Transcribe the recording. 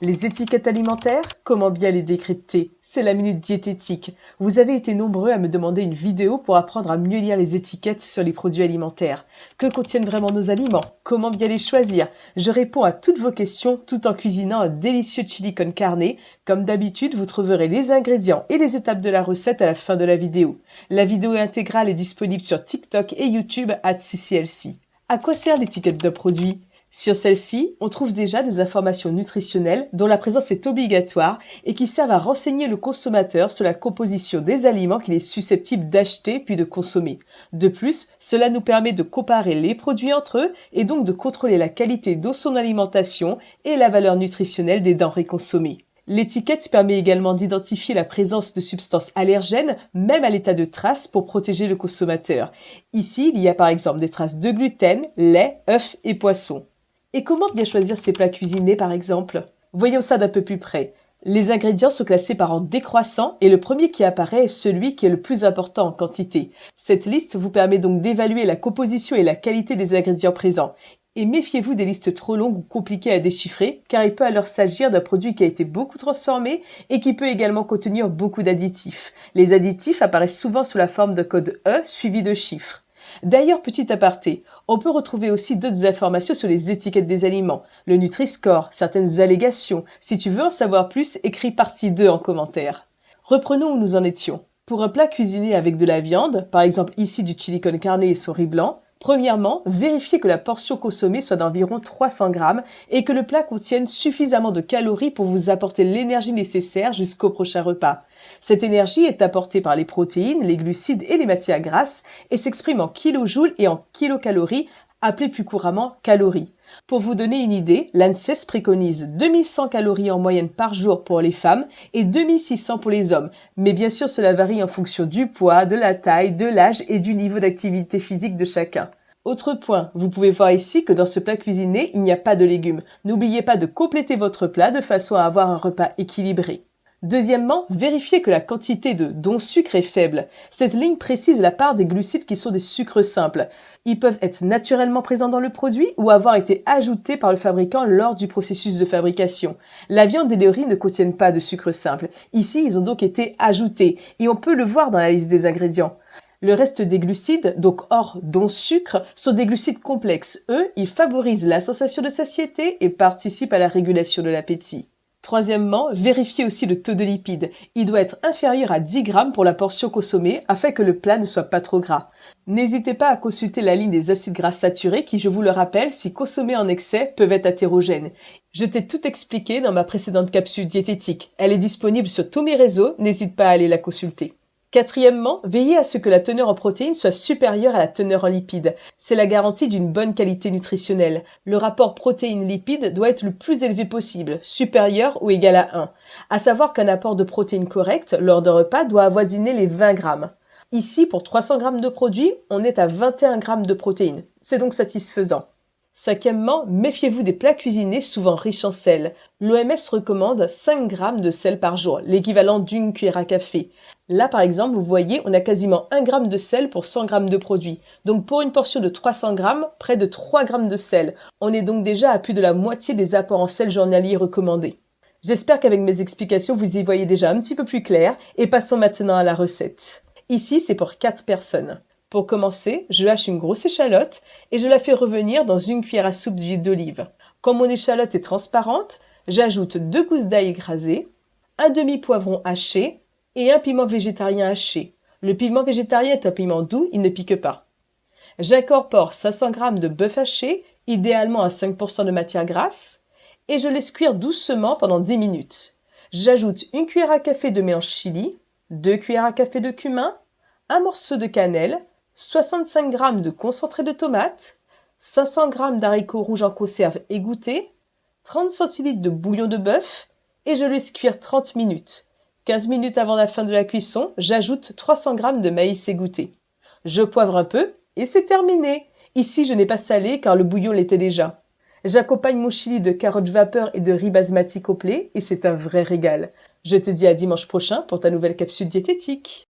Les étiquettes alimentaires, comment bien les décrypter? C'est la Minute Diététique. Vous avez été nombreux à me demander une vidéo pour apprendre à mieux lire les étiquettes sur les produits alimentaires. Que contiennent vraiment nos aliments? Comment bien les choisir? Je réponds à toutes vos questions tout en cuisinant un délicieux chili con carne. Comme d'habitude, vous trouverez les ingrédients et les étapes de la recette à la fin de la vidéo. La vidéo intégrale est disponible sur TikTok et YouTube @cclc. À quoi sert l'étiquette d'un produit? Sur celle-ci, on trouve déjà des informations nutritionnelles dont la présence est obligatoire et qui servent à renseigner le consommateur sur la composition des aliments qu'il est susceptible d'acheter puis de consommer. De plus, cela nous permet de comparer les produits entre eux et donc de contrôler la qualité de son alimentation et la valeur nutritionnelle des denrées consommées. L'étiquette permet également d'identifier la présence de substances allergènes, même à l'état de traces, pour protéger le consommateur. Ici, il y a par exemple des traces de gluten, lait, œufs et poissons. Et comment bien choisir ses plats cuisinés, par exemple? Voyons ça d'un peu plus près. Les ingrédients sont classés par ordre décroissant et le premier qui apparaît est celui qui est le plus important en quantité. Cette liste vous permet donc d'évaluer la composition et la qualité des ingrédients présents. Et méfiez-vous des listes trop longues ou compliquées à déchiffrer, car il peut alors s'agir d'un produit qui a été beaucoup transformé et qui peut également contenir beaucoup d'additifs. Les additifs apparaissent souvent sous la forme de code E suivi de chiffres. D'ailleurs, petit aparté, on peut retrouver aussi d'autres informations sur les étiquettes des aliments, le Nutri-Score, certaines allégations. Si tu veux en savoir plus, écris partie 2 en commentaire. Reprenons où nous en étions. Pour un plat cuisiné avec de la viande, par exemple ici du chili con carne et son riz blanc, premièrement, vérifiez que la portion consommée soit d'environ 300 grammes et que le plat contienne suffisamment de calories pour vous apporter l'énergie nécessaire jusqu'au prochain repas. Cette énergie est apportée par les protéines, les glucides et les matières grasses et s'exprime en kilojoules et en kilocalories, appelées plus couramment calories. Pour vous donner une idée, l'ANSES préconise 2100 calories en moyenne par jour pour les femmes et 2600 pour les hommes. Mais bien sûr, cela varie en fonction du poids, de la taille, de l'âge et du niveau d'activité physique de chacun. Autre point, vous pouvez voir ici que dans ce plat cuisiné, il n'y a pas de légumes. N'oubliez pas de compléter votre plat de façon à avoir un repas équilibré. Deuxièmement, vérifiez que la quantité de dont sucre est faible. Cette ligne précise la part des glucides qui sont des sucres simples. Ils peuvent être naturellement présents dans le produit ou avoir été ajoutés par le fabricant lors du processus de fabrication. La viande et le riz ne contiennent pas de sucre simple. Ici, ils ont donc été ajoutés et on peut le voir dans la liste des ingrédients. Le reste des glucides, donc hors dont sucre, sont des glucides complexes. Eux, ils favorisent la sensation de satiété et participent à la régulation de l'appétit. Troisièmement, vérifiez aussi le taux de lipides. Il doit être inférieur à 10 grammes pour la portion consommée afin que le plat ne soit pas trop gras. N'hésitez pas à consulter la ligne des acides gras saturés qui, je vous le rappelle, si consommés en excès, peuvent être athérogènes. Je t'ai tout expliqué dans ma précédente capsule diététique. Elle est disponible sur tous mes réseaux, n'hésite pas à aller la consulter. Quatrièmement, veillez à ce que la teneur en protéines soit supérieure à la teneur en lipides. C'est la garantie d'une bonne qualité nutritionnelle. Le rapport protéines-lipides doit être le plus élevé possible, supérieur ou égal à 1. À savoir qu'un apport de protéines correct lors d'un repas doit avoisiner les 20 grammes. Ici, pour 300 grammes de produits, on est à 21 grammes de protéines. C'est donc satisfaisant. Cinquièmement, méfiez-vous des plats cuisinés souvent riches en sel. L'OMS recommande 5 grammes de sel par jour, l'équivalent d'une cuillère à café. Là, par exemple, vous voyez, on a quasiment 1 gramme de sel pour 100 grammes de produit. Donc pour une portion de 300 grammes, près de 3 grammes de sel. On est donc déjà à plus de la moitié des apports en sel journaliers recommandés. J'espère qu'avec mes explications, vous y voyez déjà un petit peu plus clair et passons maintenant à la recette. Ici, c'est pour 4 personnes. Pour commencer, je hache une grosse échalote et je la fais revenir dans une cuillère à soupe d'huile d'olive. Quand mon échalote est transparente, j'ajoute 2 gousses d'ail écrasées, un demi-poivron haché et un piment végétarien haché. Le piment végétarien est un piment doux, il ne pique pas. J'incorpore 500 g de bœuf haché, idéalement à 5% de matière grasse, et je laisse cuire doucement pendant 10 minutes. J'ajoute une cuillère à café de mélange chili, 2 cuillères à café de cumin, un morceau de cannelle, 65 g de concentré de tomate, 500 g d'haricots rouges en conserve égouttés, 30 centilitres de bouillon de bœuf et je laisse cuire 30 minutes. 15 minutes avant la fin de la cuisson, j'ajoute 300 g de maïs égoutté. Je poivre un peu et c'est terminé. Ici, je n'ai pas salé car le bouillon l'était déjà. J'accompagne mon chili de carottes vapeur et de riz basmati complet et c'est un vrai régal. Je te dis à dimanche prochain pour ta nouvelle capsule diététique.